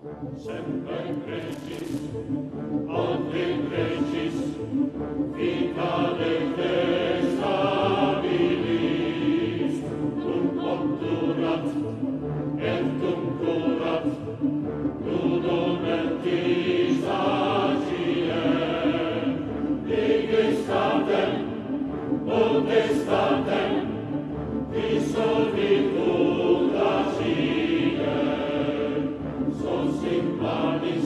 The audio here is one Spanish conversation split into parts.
Semper Crescis, Omni Crescis, Vicare te stabilis, obturat, et curat, ludum mentis agiem, digestatem, potestatem, dissolvitur agiem, sos in manis.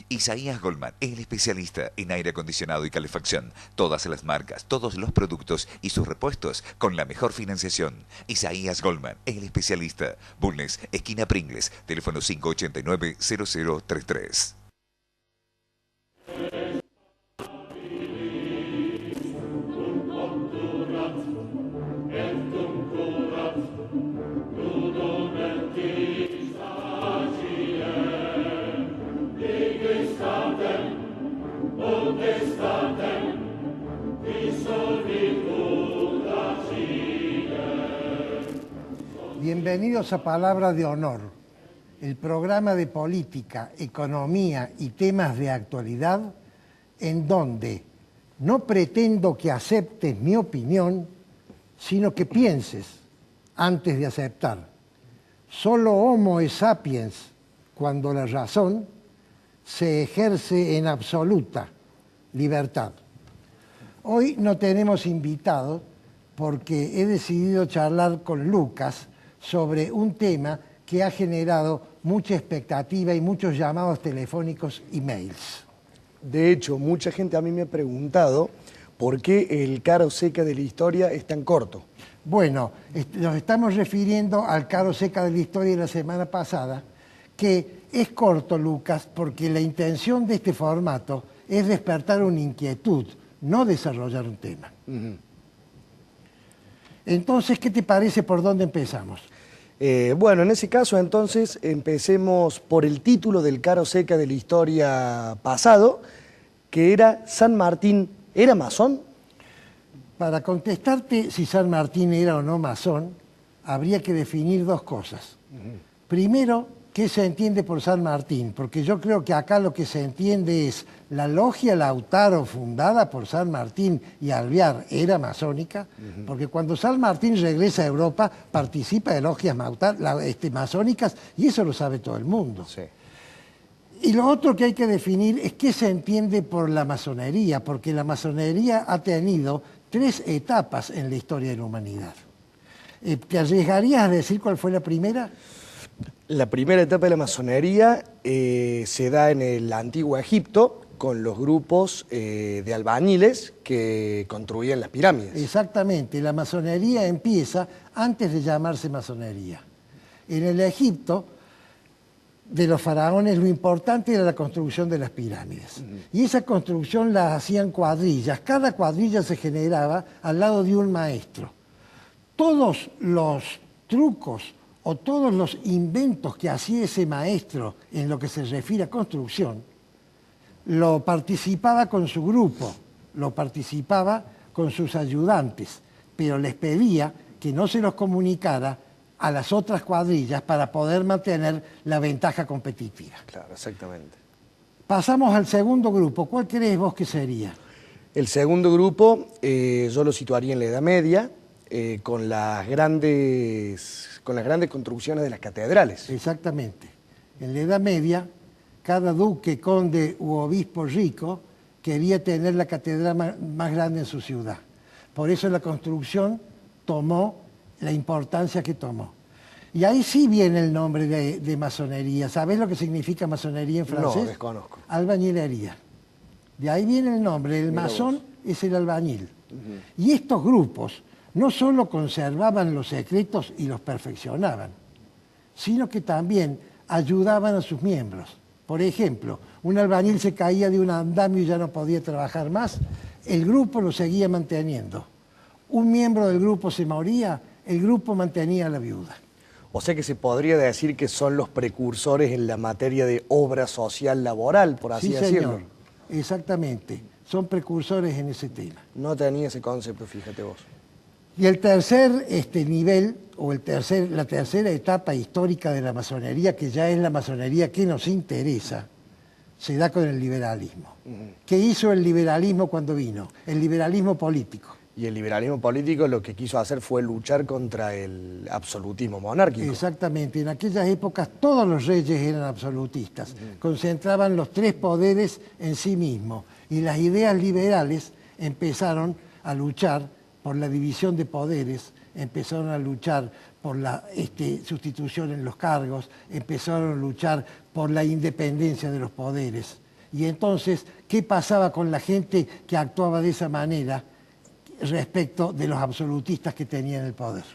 Isaías Goldman, el especialista en aire acondicionado y calefacción. Todas las marcas, todos los productos y sus repuestos con la mejor financiación. Isaías Goldman, el especialista. Bulnes, esquina Pringles, teléfono 589-0033. Bienvenidos a Palabra de Honor, el programa de política, economía y temas de actualidad en donde no pretendo que aceptes mi opinión, sino que pienses antes de aceptar. Solo Homo sapiens cuando la razón se ejerce en absoluta libertad. Hoy no tenemos invitado porque he decidido charlar con Lucas sobre un tema que ha generado mucha expectativa y muchos llamados telefónicos y mails. De hecho, mucha gente a mí me ha preguntado por qué el Cara o Seca de la historia es tan corto. Bueno, nos estamos refiriendo al Cara o Seca de la historia de la semana pasada, que es corto, Lucas, porque la intención de este formato es despertar una inquietud, no desarrollar un tema. Entonces, ¿qué te parece por dónde empezamos? Bueno, en ese caso, entonces, empecemos por el título del Cara o Seca de la historia pasado, que era San Martín, ¿era masón? Para contestarte si San Martín era o no masón, habría que definir dos cosas. Primero, ¿qué se entiende por San Martín? Porque yo creo que acá lo que se entiende es la logia Lautaro fundada por San Martín y Alvear era masónica, porque cuando San Martín regresa a Europa participa de logias masónicas y eso lo sabe todo el mundo. Sí. Y lo otro que hay que definir es qué se entiende por la masonería, porque la masonería ha tenido 3 etapas en la historia de la humanidad. ¿Te arriesgarías a decir cuál fue la primera? La primera etapa de la masonería se da en el antiguo Egipto con los grupos de albañiles que construían las pirámides. Exactamente, la masonería empieza antes de llamarse masonería. En el Egipto de los faraones lo importante era la construcción de las pirámides. Y esa construcción la hacían cuadrillas, cada cuadrilla se generaba al lado de un maestro. Todos los trucos o todos los inventos que hacía ese maestro en lo que se refiere a construcción, lo participaba con su grupo, lo participaba con sus ayudantes, pero les pedía que no se los comunicara a las otras cuadrillas para poder mantener la ventaja competitiva. Claro, exactamente. Pasamos al segundo grupo. ¿Cuál crees vos que sería? El segundo grupo yo lo situaría en la Edad Media, con las grandes construcciones de las catedrales. Exactamente. En la Edad Media, cada duque, conde u obispo rico quería tener la catedral más grande en su ciudad. Por eso la construcción tomó la importancia que tomó. Y ahí sí viene el nombre de masonería. ¿Sabés lo que significa masonería en francés? No, desconozco. Albañilería. De ahí viene el nombre. El masón es el albañil. Y estos grupos no solo conservaban los secretos y los perfeccionaban, sino que también ayudaban a sus miembros. Por ejemplo, un albañil se caía de un andamio y ya no podía trabajar más. el grupo lo seguía manteniendo. Un miembro del grupo se moría, el grupo mantenía a la viuda. O sea que se podría decir que son los precursores en la materia de obra social laboral, por así Sí, decirlo. señor, exactamente. Son precursores en ese tema. No tenía ese concepto, fíjate vos. Y el tercer nivel, o la tercera etapa histórica de la masonería, que ya es la masonería que nos interesa, se da con el liberalismo. ¿Qué hizo el liberalismo cuando vino? El liberalismo político. Y el liberalismo político lo que quiso hacer fue luchar contra el absolutismo monárquico. Exactamente. En aquellas épocas todos los reyes eran absolutistas. Concentraban los tres poderes en sí mismos. Y las ideas liberales empezaron a luchar por la división de poderes, empezaron a luchar por la sustitución en los cargos, empezaron a luchar por la independencia de los poderes. Y entonces, ¿qué pasaba con la gente que actuaba de esa manera respecto de los absolutistas que tenían el poder?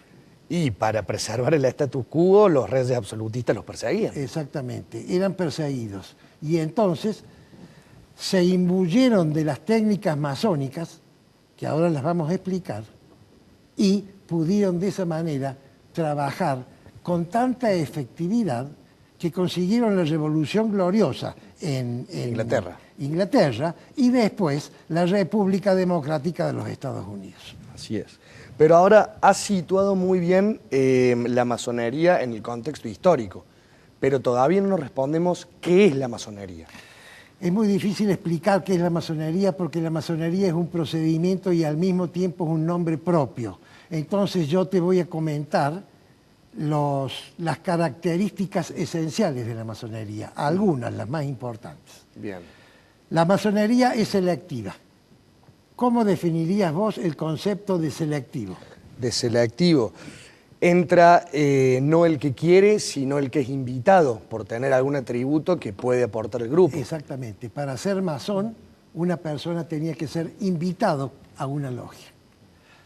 Y para preservar el status quo, los reyes absolutistas los perseguían. Exactamente, eran perseguidos. Y entonces se imbuyeron de las técnicas masónicas, que ahora las vamos a explicar, y pudieron de esa manera trabajar con tanta efectividad que consiguieron la Revolución Gloriosa en Inglaterra y después la República Democrática de los Estados Unidos. Así es. Pero ahora has situado muy bien la masonería en el contexto histórico, pero todavía no nos respondemos qué es la masonería. Es muy difícil explicar qué es la masonería porque la masonería es un procedimiento y al mismo tiempo es un nombre propio. Entonces yo te voy a comentar las características esenciales de la masonería, algunas, las más importantes. Bien. La masonería es selectiva. ¿Cómo definirías vos el concepto de selectivo? De selectivo. Entra no el que quiere, sino el que es invitado por tener algún atributo que puede aportar el grupo. Exactamente. Para ser masón, una persona tenía que ser invitado a una logia.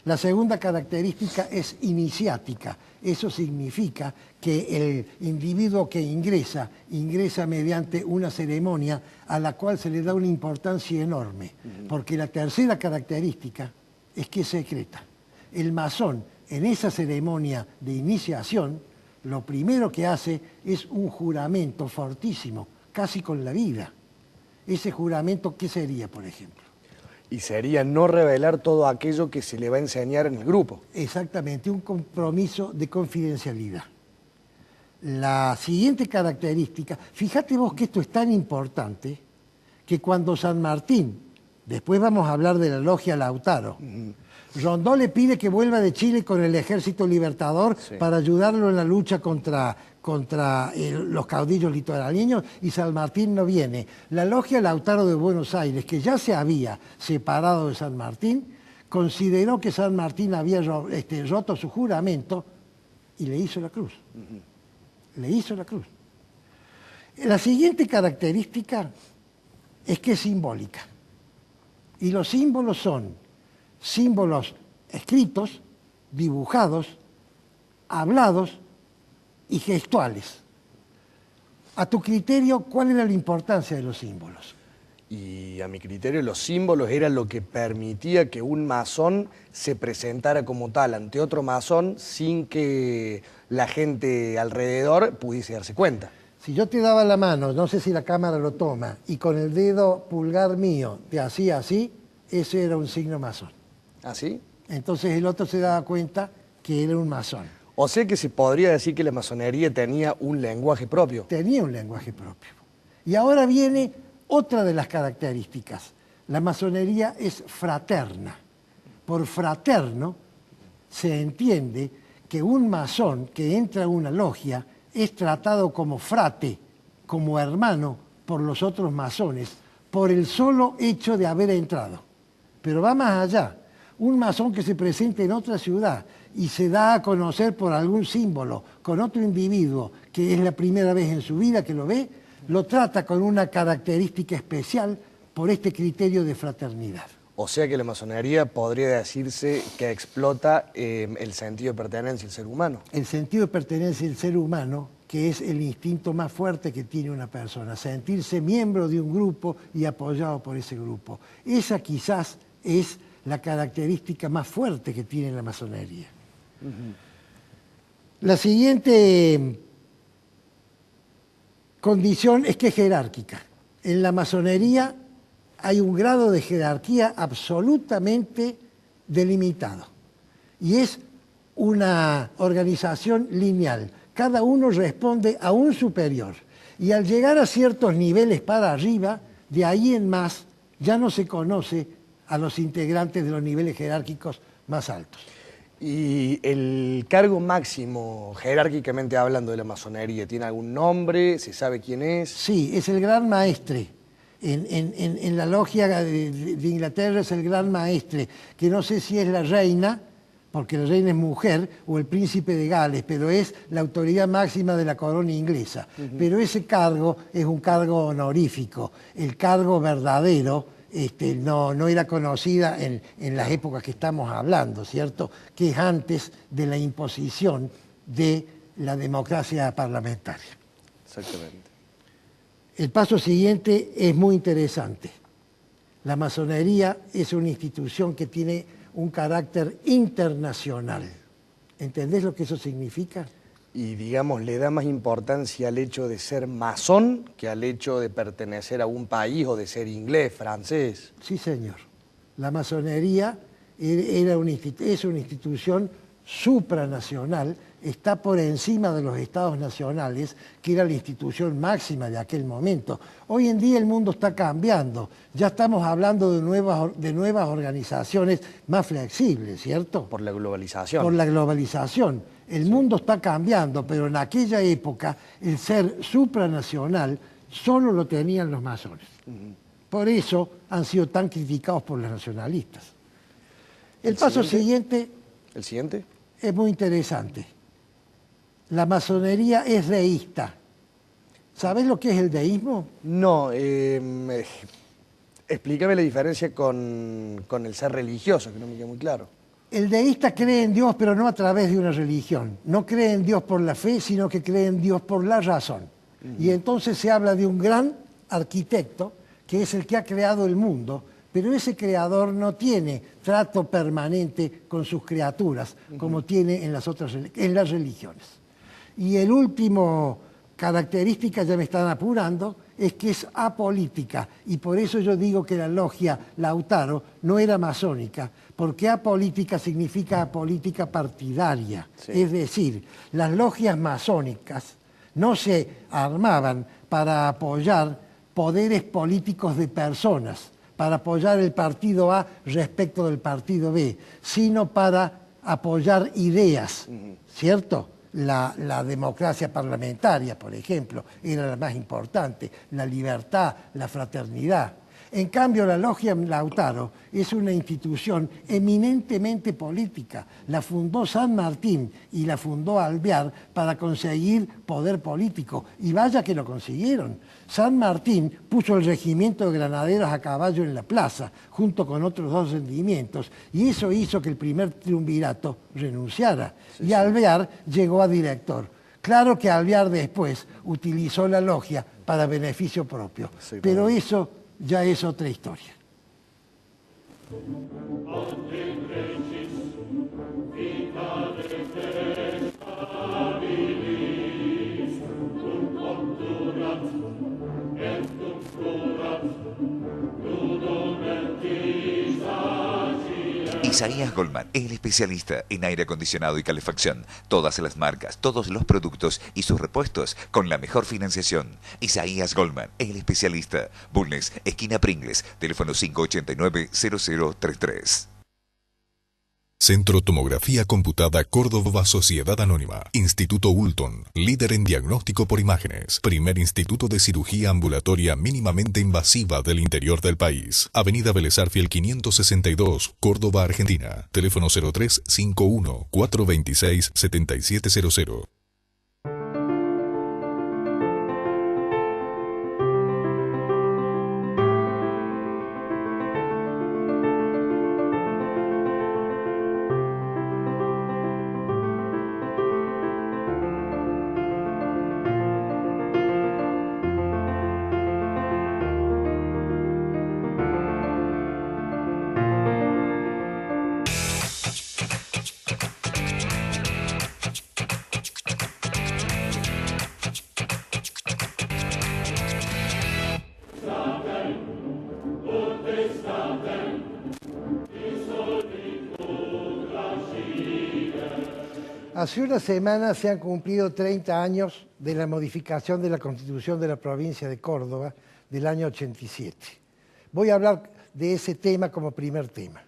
La segunda característica es iniciática. Eso significa que el individuo que ingresa mediante una ceremonia a la cual se le da una importancia enorme. Porque la tercera característica es que es secreta. El masón, en esa ceremonia de iniciación, lo primero que hace es un juramento fortísimo, casi con la vida. Ese juramento, ¿qué sería, por ejemplo? Y sería no revelar todo aquello que se le va a enseñar en el grupo. Exactamente, un compromiso de confidencialidad. La siguiente característica, fíjate vos que esto es tan importante que cuando San Martín, después vamos a hablar de la logia Lautaro, Rondó le pide que vuelva de Chile con el ejército libertador para ayudarlo en la lucha contra los caudillos litoraleños y San Martín no viene. La logia Lautaro de Buenos Aires, que ya se había separado de San Martín, consideró que San Martín había roto su juramento y le hizo la cruz. Le hizo la cruz. La siguiente característica es que es simbólica. Y los símbolos son símbolos escritos, dibujados, hablados y gestuales. A tu criterio, ¿cuál era la importancia de los símbolos? Y a mi criterio los símbolos eran lo que permitía que un masón se presentara como tal ante otro masón sin que la gente alrededor pudiese darse cuenta. Si yo te daba la mano, no sé si la cámara lo toma, y con el dedo pulgar mío te hacía así, ese era un signo masón. ¿Así? Entonces el otro se daba cuenta que era un masón. O sea que se podría decir que la masonería tenía un lenguaje propio. Tenía un lenguaje propio. Y ahora viene otra de las características. La masonería es fraterna. Por fraterno se entiende que un masón que entra a una logia es tratado como frate, como hermano por los otros masones, por el solo hecho de haber entrado. Pero va más allá. Un masón que se presente en otra ciudad y se da a conocer por algún símbolo con otro individuo que es la primera vez en su vida que lo ve, lo trata con una característica especial por este criterio de fraternidad. O sea que la masonería podría decirse que explota el sentido de pertenencia del ser humano. El sentido de pertenencia del ser humano, que es el instinto más fuerte que tiene una persona, sentirse miembro de un grupo y apoyado por ese grupo. Esa quizás es la característica más fuerte que tiene la masonería. La siguiente condición es que es jerárquica. En la masonería hay un grado de jerarquía absolutamente delimitado y es una organización lineal. Cada uno responde a un superior y al llegar a ciertos niveles para arriba, de ahí en más ya no se conoce a los integrantes de los niveles jerárquicos más altos. ¿Y el cargo máximo, jerárquicamente hablando, de la masonería, tiene algún nombre? ¿Se sabe quién es? Sí, es el gran maestre. En la logia de Inglaterra es el gran maestre, que no sé si es la reina, porque la reina es mujer, o el príncipe de Gales, pero es la autoridad máxima de la corona inglesa. Pero ese cargo es un cargo honorífico. El cargo verdadero no era conocida en las épocas que estamos hablando, ¿cierto? Que es antes de la imposición de la democracia parlamentaria. Exactamente. El paso siguiente es muy interesante. La masonería es una institución que tiene un carácter internacional. ¿Entendés lo que eso significa? Y, digamos, le da más importancia al hecho de ser masón que al hecho de pertenecer a un país o de ser inglés, francés. Sí, señor. La masonería es una institución supranacional, está por encima de los estados nacionales, que era la institución máxima de aquel momento. Hoy en día el mundo está cambiando, ya estamos hablando de nuevas organizaciones más flexibles, ¿cierto? Por la globalización. Por la globalización. El mundo está cambiando, pero en aquella época el ser supranacional solo lo tenían los masones. Por eso han sido tan criticados por los nacionalistas. El paso siguiente ¿El siguiente? es muy interesante. La masonería es deísta. ¿Sabés lo que es el deísmo? No, explícame la diferencia con el ser religioso, que no me queda muy claro. El deísta cree en Dios, pero no a través de una religión. No cree en Dios por la fe, sino que cree en Dios por la razón. Y entonces se habla de un gran arquitecto, que es el que ha creado el mundo, pero ese creador no tiene trato permanente con sus criaturas, como tiene en las religiones. Y el último característica, ya me están apurando, es que es apolítica, y por eso yo digo que la logia Lautaro no era masónica, porque apolítica significa apolítica partidaria. Sí. Es decir, las logias masónicas no se armaban para apoyar poderes políticos de personas, para apoyar el partido A respecto del partido B, sino para apoyar ideas, ¿cierto? La democracia parlamentaria, por ejemplo, era la más importante, la libertad, la fraternidad. En cambio, la logia Lautaro es una institución eminentemente política. La fundó San Martín y la fundó Alvear para conseguir poder político. Y vaya que lo consiguieron. San Martín puso el regimiento de granaderos a caballo en la plaza, junto con otros 2 regimientos, y eso hizo que el primer triunvirato renunciara. Y Alvear llegó a director. Claro que Alvear después utilizó la logia para beneficio propio, pero eso ya es otra historia. Isaías Goldman, el especialista en aire acondicionado y calefacción. Todas las marcas, todos los productos y sus repuestos con la mejor financiación. Isaías Goldman, el especialista. Bulnes, esquina Pringles, teléfono 589-0033. Centro Tomografía Computada Córdoba Sociedad Anónima. Instituto Ulton, líder en diagnóstico por imágenes. Primer instituto de cirugía ambulatoria mínimamente invasiva del interior del país. Avenida Vélez Arfiel 562, Córdoba, Argentina. Teléfono 0351 426 7700. Hace una semana se han cumplido 30 años de la modificación de la Constitución de la provincia de Córdoba del año 87. Voy a hablar de ese tema como primer tema.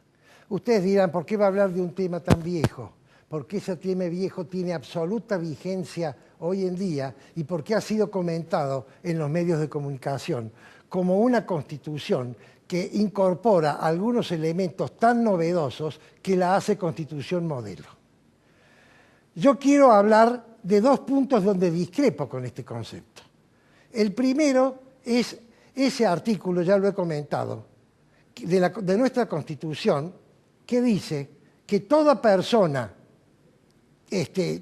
Ustedes dirán, ¿por qué va a hablar de un tema tan viejo? Porque ese tema viejo tiene absoluta vigencia hoy en día y porque ha sido comentado en los medios de comunicación como una Constitución que incorpora algunos elementos tan novedosos que la hace Constitución modelo. Yo quiero hablar de dos puntos donde discrepo con este concepto. El primero es ese artículo, ya lo he comentado, de nuestra Constitución, que dice que toda persona,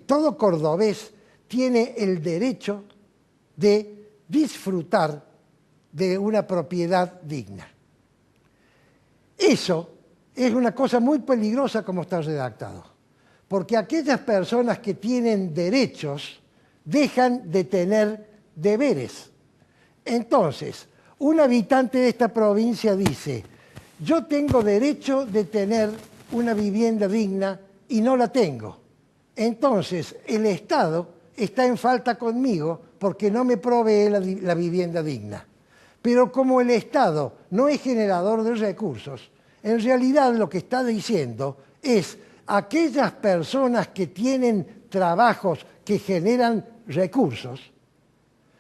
todo cordobés, tiene el derecho de disfrutar de una propiedad digna. Eso es una cosa muy peligrosa como está redactado. Porque aquellas personas que tienen derechos dejan de tener deberes. Entonces, un habitante de esta provincia dice, yo tengo derecho de tener una vivienda digna y no la tengo. Entonces, el Estado está en falta conmigo porque no me provee la vivienda digna. Pero como el Estado no es generador de recursos, en realidad lo que está diciendo es aquellas personas que tienen trabajos que generan recursos,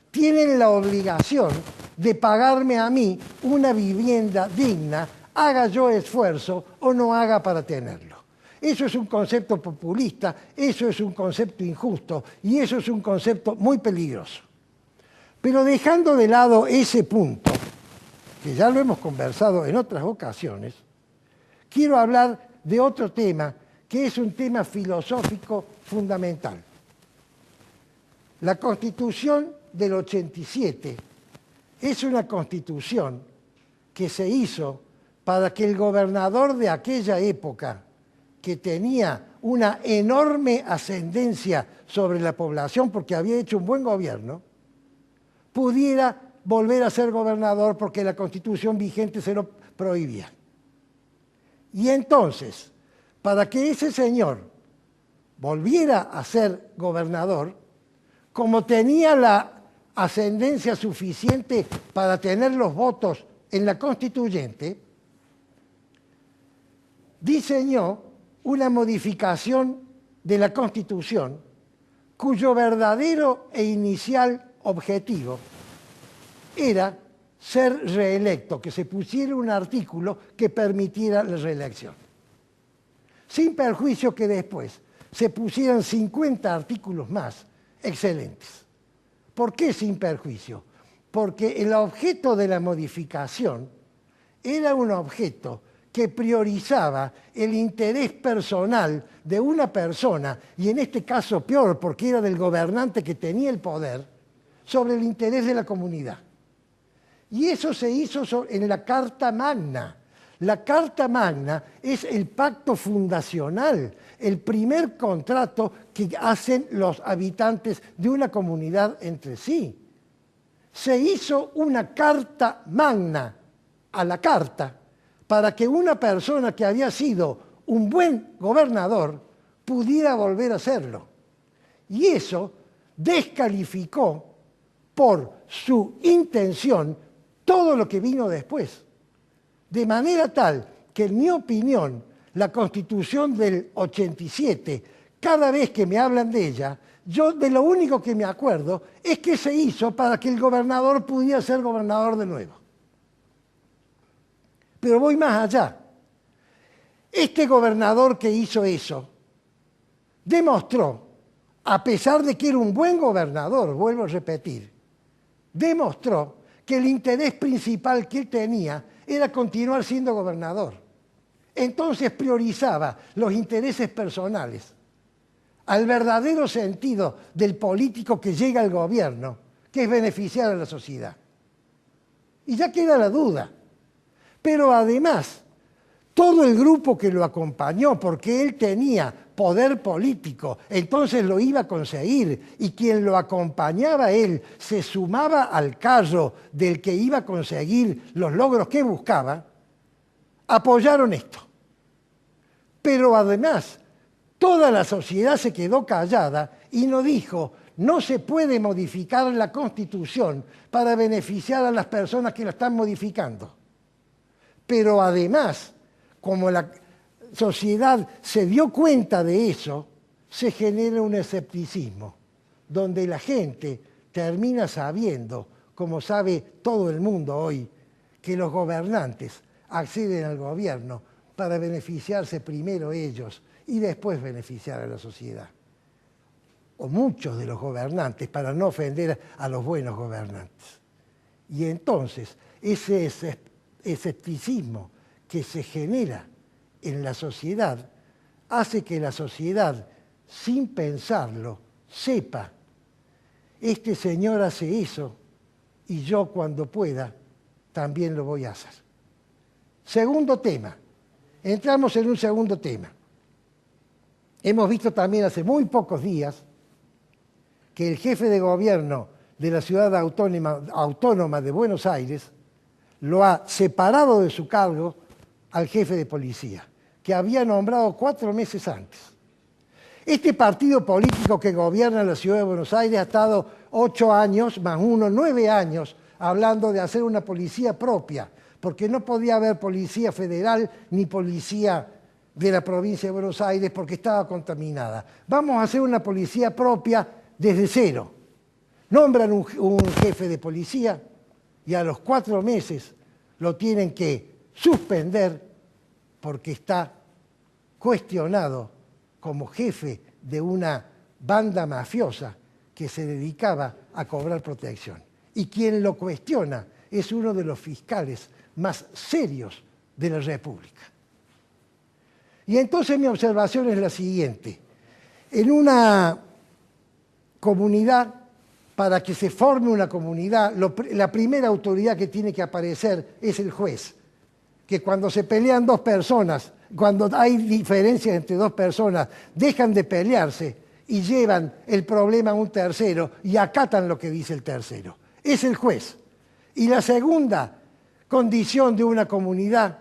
tienen la obligación de pagarme a mí una vivienda digna, haga yo esfuerzo o no haga para tenerlo. Eso es un concepto populista, eso es un concepto injusto y eso es un concepto muy peligroso. Pero dejando de lado ese punto, que ya lo hemos conversado en otras ocasiones, quiero hablar de otro tema que es un tema filosófico fundamental. La Constitución del 87 es una constitución que se hizo para que el gobernador de aquella época, que tenía una enorme ascendencia sobre la población porque había hecho un buen gobierno, pudiera volver a ser gobernador porque la Constitución vigente se lo prohibía. Y entonces, para que ese señor volviera a ser gobernador, como tenía la ascendencia suficiente para tener los votos en la constituyente, diseñó una modificación de la Constitución cuyo verdadero e inicial objetivo era ser reelecto, que se pusiera un artículo que permitiera la reelección. Sin perjuicio que después se pusieran 50 artículos más excelentes. ¿Por qué sin perjuicio? Porque el objeto de la modificación era un objeto que priorizaba el interés personal de una persona, y en este caso peor porque era del gobernante que tenía el poder, sobre el interés de la comunidad. Y eso se hizo en la Carta Magna. La Carta Magna es el pacto fundacional, el primer contrato que hacen los habitantes de una comunidad entre sí. Se hizo una Carta Magna a la carta para que una persona que había sido un buen gobernador pudiera volver a serlo. Y eso descalificó por su intención todo lo que vino después. De manera tal que, en mi opinión, la Constitución del 87, cada vez que me hablan de ella, yo de lo único que me acuerdo es que se hizo para que el gobernador pudiera ser gobernador de nuevo. Pero voy más allá. Este gobernador que hizo eso demostró, a pesar de que era un buen gobernador, vuelvo a repetir, demostró que el interés principal que él tenía era continuar siendo gobernador. Entonces priorizaba los intereses personales al verdadero sentido del político que llega al gobierno, que es beneficiar a la sociedad. Y ya queda la duda. Pero además, todo el grupo que lo acompañó, porque él tenía poder político, entonces lo iba a conseguir, y quien lo acompañaba a él se sumaba al carro del que iba a conseguir los logros que buscaba, apoyaron esto. Pero además, Toda la sociedad se quedó callada y no dijo, no se puede modificar la Constitución para beneficiar a las personas que la están modificando. Pero además, como la sociedad se dio cuenta de eso, se genera un escepticismo, donde la gente termina sabiendo, como sabe todo el mundo hoy, que los gobernantes acceden al gobierno para beneficiarse primero ellos y después beneficiar a la sociedad. O muchos de los gobernantes, para no ofender a los buenos gobernantes. Y entonces, ese escepticismo que se genera en la sociedad hace que la sociedad, sin pensarlo, sepa, este señor hace eso y yo cuando pueda también lo voy a hacer. Segundo tema. Entramos en un segundo tema. Hemos visto también hace muy pocos días que el jefe de gobierno de la ciudad autónoma de Buenos Aires lo ha separado de su cargo al jefe de policía, que había nombrado 4 meses antes. Este partido político que gobierna la ciudad de Buenos Aires ha estado 8 años, más 1, 9 años, hablando de hacer una policía propia, porque no podía haber policía federal ni policía de la provincia de Buenos Aires porque estaba contaminada. Vamos a hacer una policía propia desde cero. Nombran un jefe de policía y a los 4 meses lo tienen que suspender porque está cuestionado como jefe de una banda mafiosa que se dedicaba a cobrar protección. Y quien lo cuestiona es uno de los fiscales más serios de la República. Y entonces mi observación es la siguiente. En una comunidad, para que se forme una comunidad, la primera autoridad que tiene que aparecer es el juez. Que cuando se pelean 2 personas, cuando hay diferencias entre 2 personas, dejan de pelearse y llevan el problema a un tercero y acatan lo que dice el tercero. Es el juez. Y la segunda condición de una comunidad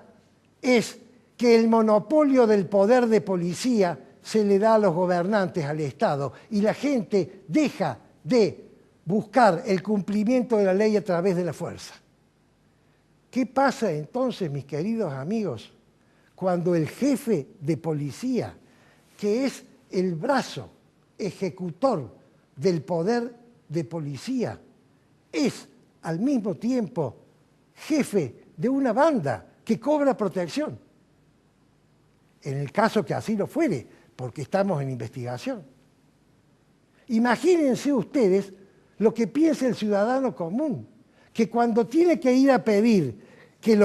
es que el monopolio del poder de policía se le da a los gobernantes, al Estado, y la gente deja de buscar el cumplimiento de la ley a través de la fuerza. ¿Qué pasa entonces, mis queridos amigos, cuando el jefe de policía, que es el brazo ejecutor del poder de policía, es al mismo tiempo jefe de una banda que cobra protección? En el caso que así lo fuere, porque estamos en investigación. Imagínense ustedes lo que piensa el ciudadano común, que cuando tiene que ir a pedir que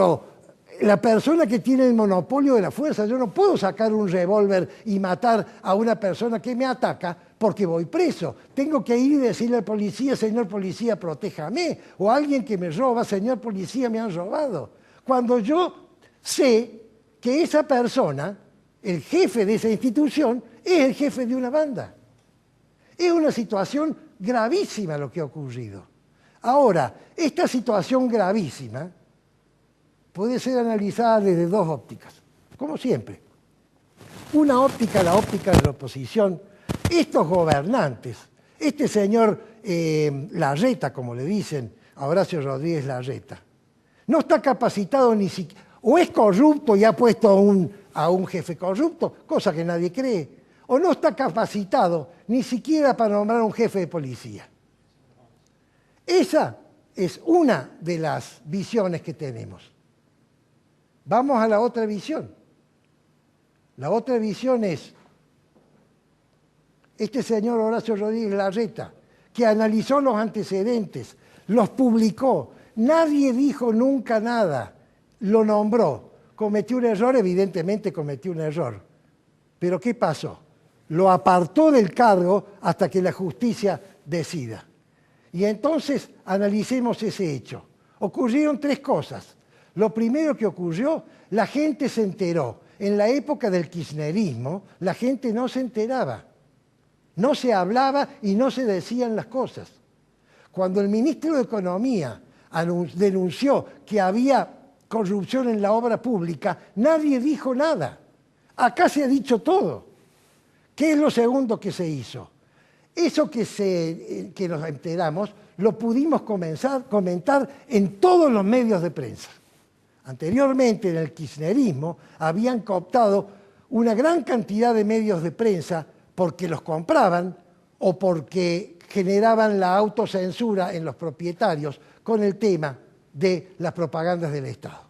la persona que tiene el monopolio de la fuerza, yo no puedo sacar un revólver y matar a una persona que me ataca porque voy preso. Tengo que ir y decirle al policía, señor policía, protéjame, o a alguien que me roba, señor policía, me han robado. Cuando yo sé que esa persona, el jefe de esa institución, es el jefe de una banda. Es una situación gravísima lo que ha ocurrido. Ahora, esta situación gravísima puede ser analizada desde 2 ópticas, como siempre. Una óptica, la óptica de la oposición. Estos gobernantes, este señor Larreta, como le dicen, a Horacio Rodríguez Larreta, no está capacitado ni siquiera, o es corrupto y ha puesto a un jefe corrupto, cosa que nadie cree, o no está capacitado ni siquiera para nombrar un jefe de policía. Esa es una de las visiones que tenemos. Vamos a la otra visión. La otra visión es este señor Horacio Rodríguez Larreta, que analizó los antecedentes, los publicó, nadie dijo nunca nada, lo nombró. ¿Cometió un error? Evidentemente cometió un error. ¿Pero qué pasó? Lo apartó del cargo hasta que la justicia decida. Y entonces analicemos ese hecho. Ocurrieron 3 cosas. Lo primero que ocurrió, la gente se enteró. En la época del kirchnerismo, la gente no se enteraba. No se hablaba y no se decían las cosas. Cuando el ministro de Economía denunció que había corrupción en la obra pública, nadie dijo nada. Acá se ha dicho todo. ¿Qué es lo segundo que se hizo? Eso que nos enteramos lo pudimos comentar en todos los medios de prensa. Anteriormente, en el kirchnerismo, habían cooptado una gran cantidad de medios de prensa porque los compraban o porque generaban la autocensura en los propietarios con el tema de las propagandas del Estado.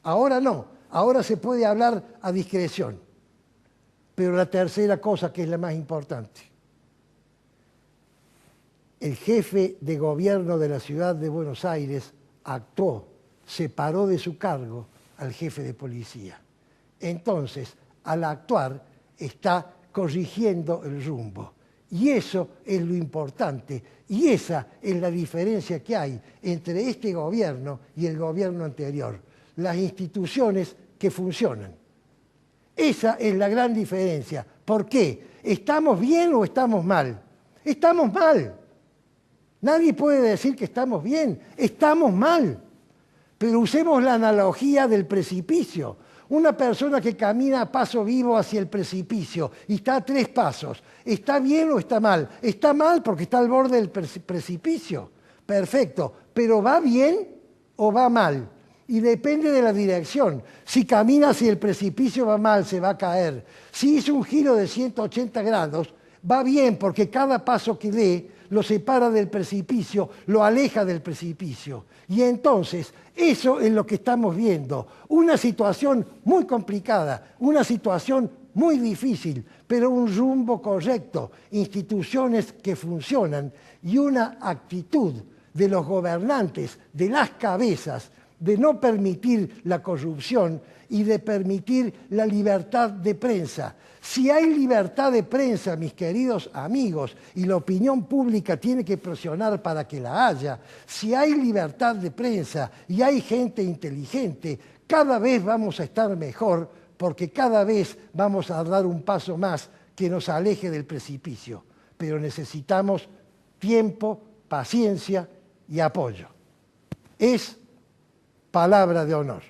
Ahora no, ahora se puede hablar a discreción. Pero la tercera cosa, que es la más importante, el jefe de gobierno de la ciudad de Buenos Aires actuó, separó de su cargo al jefe de policía. Entonces, al actuar, está corrigiendo el rumbo. Y eso es lo importante, y esa es la diferencia que hay entre este gobierno y el gobierno anterior. Las instituciones que funcionan. Esa es la gran diferencia. ¿Por qué? ¿Estamos bien o estamos mal? Estamos mal. Nadie puede decir que estamos bien. Estamos mal. Pero usemos la analogía del precipicio. Una persona que camina a paso vivo hacia el precipicio y está a 3 pasos, ¿está bien o está mal? Está mal porque está al borde del precipicio. Perfecto. ¿Pero va bien o va mal? Y depende de la dirección. Si camina hacia el precipicio va mal, se va a caer. Si hizo un giro de 180 grados, va bien porque cada paso que dé lo separa del precipicio, lo aleja del precipicio. Y entonces, eso es lo que estamos viendo. Una situación muy complicada, una situación muy difícil, pero un rumbo correcto, instituciones que funcionan y una actitud de los gobernantes, de las cabezas, de no permitir la corrupción y de permitir la libertad de prensa. Si hay libertad de prensa, mis queridos amigos, y la opinión pública tiene que presionar para que la haya, si hay libertad de prensa y hay gente inteligente, cada vez vamos a estar mejor porque cada vez vamos a dar un paso más que nos aleje del precipicio. Pero necesitamos tiempo, paciencia y apoyo. Es palabra de honor.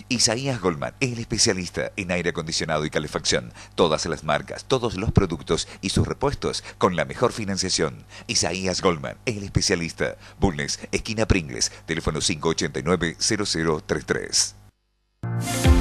Isaías Goldman, el especialista en aire acondicionado y calefacción. Todas las marcas, todos los productos y sus repuestos con la mejor financiación. Isaías Goldman, el especialista. Bulnes, esquina Pringles, teléfono 589-0033.